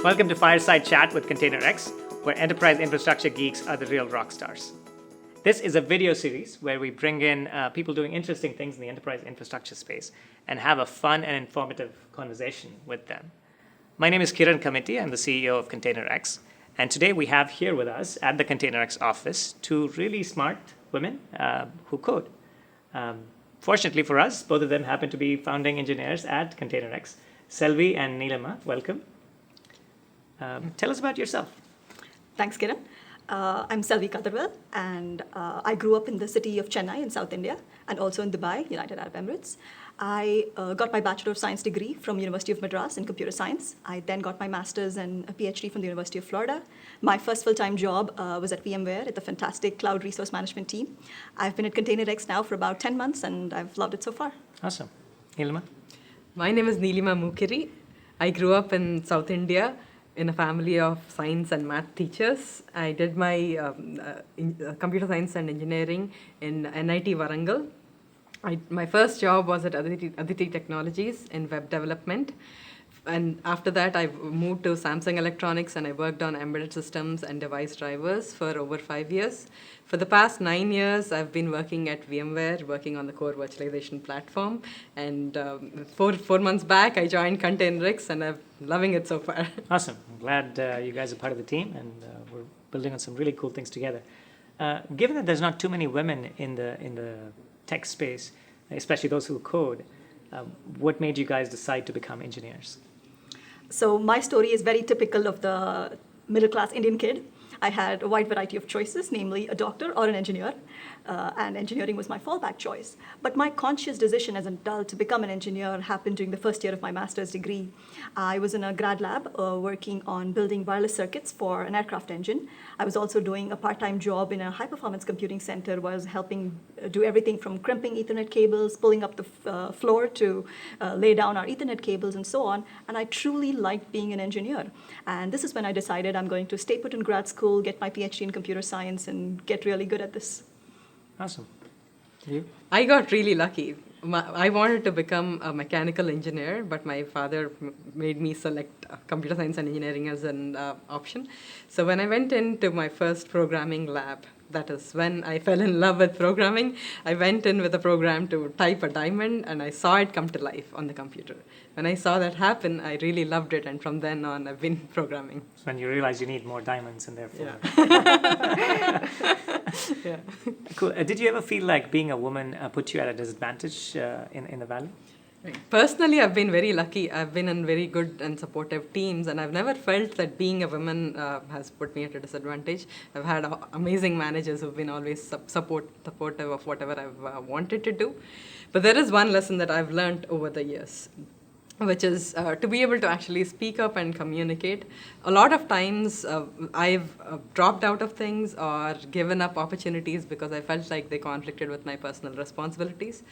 Welcome to Fireside Chat with ContainerX, where enterprise infrastructure geeks are the real rock stars. This is a video series where we bring in people doing interesting things in the enterprise infrastructure space and have a fun and informative conversation with them. My name is Kiran Kamiti. I'm the CEO of ContainerX. And today we have here with us at the ContainerX office two really smart women who code. Fortunately for us, both of them happen to be founding engineers at ContainerX. Selvi and Neelima, welcome. Tell us about yourself. Thanks, Kiran. I'm Selvi Kadarwal, and I grew up in the city of Chennai in South India, and also in Dubai, United Arab Emirates. I got my Bachelor of Science degree from University of Madras in computer science. I then got my master's and a PhD from the University of Florida. My first full-time job was at VMware at the fantastic cloud resource management team. I've been at ContainerX now for about 10 months, and I've loved it so far. Awesome. Neelima? My name is Neelima Mukiri. I grew up in South India in a family of science and math teachers. I did my computer science and engineering in NIT Warangal. My first job was at Aditi Technologies in web development. And after that, I moved to Samsung Electronics and I worked on embedded systems and device drivers for over 5 years. For the past 9 years, I've been working at VMware, working on the core virtualization platform. And four months back, I joined ContainerX and I'm loving it so far. Awesome. I'm glad you guys are part of the team and we're building on some really cool things together. Given that there's not too many women in the tech space, especially those who code, what made you guys decide to become engineers? So my story is very typical of the middle-class Indian kid. I had a wide variety of choices, namely a doctor or an engineer, and engineering was my fallback choice. But my conscious decision as an adult to become an engineer happened during the first year of my master's degree. I was in a grad lab working on building wireless circuits for an aircraft engine. I was also doing a part-time job in a high-performance computing center where I was helping do everything from crimping Ethernet cables, pulling up the floor to lay down our Ethernet cables and so on. And I truly liked being an engineer. And this is when I decided I'm going to stay put in grad school, get my PhD in computer science, and get really good at this. Awesome. You? I got really lucky. I wanted to become a mechanical engineer, but my father made me select computer science and engineering as an option. So when I went into my first programming lab, that is when I fell in love with programming. I went in with a program to type a diamond, and I saw it come to life on the computer. When I saw that happen, I really loved it, and from then on, I've been programming. So when you realize you need more diamonds and therefore... Yeah. Yeah. Cool. Did you ever feel like being a woman put you at a disadvantage in the Valley? Personally, I've been very lucky. I've been in very good and supportive teams, and I've never felt that being a woman has put me at a disadvantage. I've had amazing managers who've been always supportive of whatever I've wanted to do. But there is one lesson that I've learned over the years, which is to be able to actually speak up and communicate. A lot of times I've dropped out of things or given up opportunities because I felt like they conflicted with my personal responsibilities.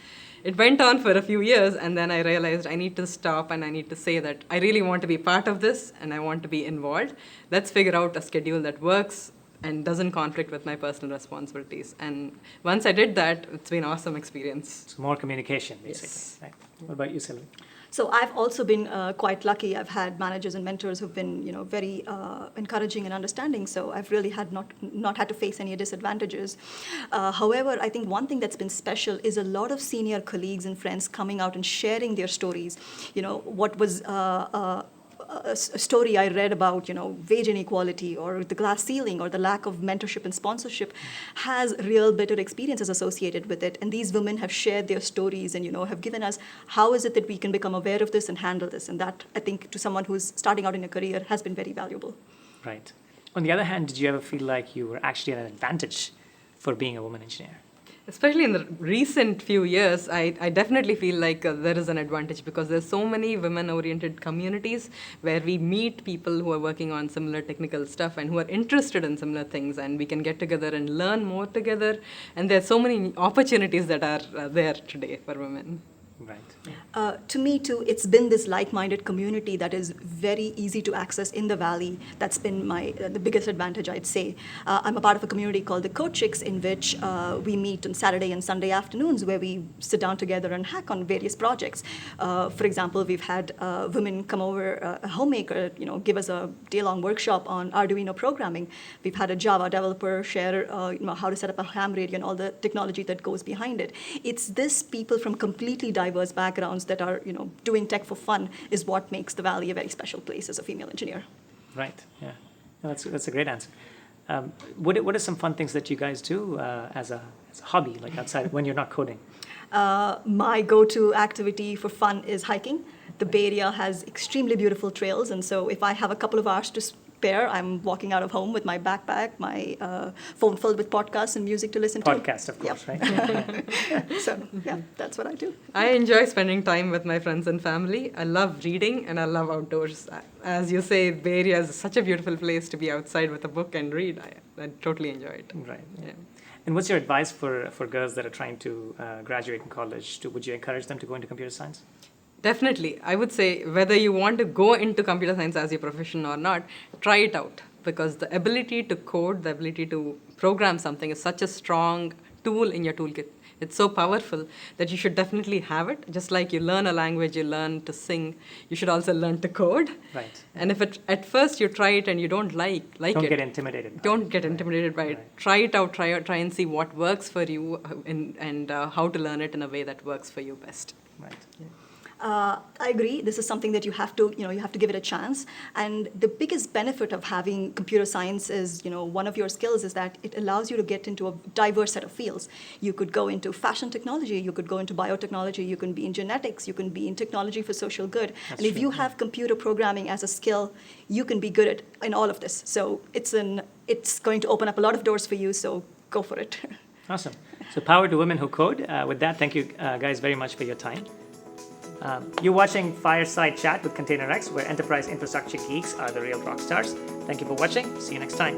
It went on for a few years, and then I realized I need to stop and I need to say that I really want to be part of this and I want to be involved. Let's figure out a schedule that works and doesn't conflict with my personal responsibilities. And once I did that, it's been an awesome experience. So more communication, basically. Yes. Right. What about you, Sylvie? So I've also been quite lucky. I've had managers and mentors who've been, very encouraging and understanding. So I've really had not had to face any disadvantages. However, I think one thing that's been special is a lot of senior colleagues and friends coming out and sharing their stories. What was a story I read about, wage inequality or the glass ceiling or the lack of mentorship and sponsorship has real bitter experiences associated with it. And these women have shared their stories and, have given us how is it that we can become aware of this and handle this. And that, I think, to someone who's starting out in a career has been very valuable. Right. On the other hand, did you ever feel like you were actually at an advantage for being a woman engineer? Especially in the recent few years, I definitely feel like there is an advantage because there's so many women-oriented communities where we meet people who are working on similar technical stuff and who are interested in similar things, and we can get together and learn more together. And there's so many opportunities that are there today for women. Right. To me, too, it's been this like-minded community that is very easy to access in the Valley. That's been the biggest advantage, I'd say. I'm a part of a community called the Code Chicks, in which we meet on Saturday and Sunday afternoons, where we sit down together and hack on various projects. For example, we've had women come over, a homemaker, give us a day-long workshop on Arduino programming. We've had a Java developer share how to set up a ham radio and all the technology that goes behind it. It's this people from completely diverse backgrounds that are doing tech for fun is what makes the Valley a very special place as a female engineer. Right. Yeah. No, that's a great answer. What are some fun things that you guys do as a hobby, like outside when you're not coding? My go-to activity for fun is hiking. The Bay Area has extremely beautiful trails, and so if I have a couple of hours to spare, I'm walking out of home with my backpack, my phone filled with podcasts and music to listen to. Podcast, of course, right? So, yeah, that's what I do. I enjoy spending time with my friends and family. I love reading and I love outdoors. As you say, Bay Area is such a beautiful place to be outside with a book and read. I totally enjoy it. Right. Yeah. And what's your advice for girls that are trying to graduate in college? Would you encourage them to go into computer science? Definitely. I would say whether you want to go into computer science as your profession or not, try it out, because the ability to code, the ability to program something is such a strong tool in your toolkit. It's so powerful that you should definitely have it. Just like you learn a language, you learn to sing, you should also learn to code. Right. And if at first you try it and you don't like it, don't get intimidated. Don't get intimidated by it. Try it out, try and see what works for you and how to learn it in a way that works for you best. Right. Yeah. I agree. This is something that you have to give it a chance. And the biggest benefit of having computer science is, one of your skills is that it allows you to get into a diverse set of fields. You could go into fashion technology, you could go into biotechnology, you can be in genetics, you can be in technology for social good. That's and if true, you have computer programming as a skill, you can be good in all of this. So it's going to open up a lot of doors for you, so go for it. Awesome. So power to women who code. With that, thank you guys very much for your time. You're watching Fireside Chat with ContainerX, where enterprise infrastructure geeks are the real rock stars. Thank you for watching. See you next time.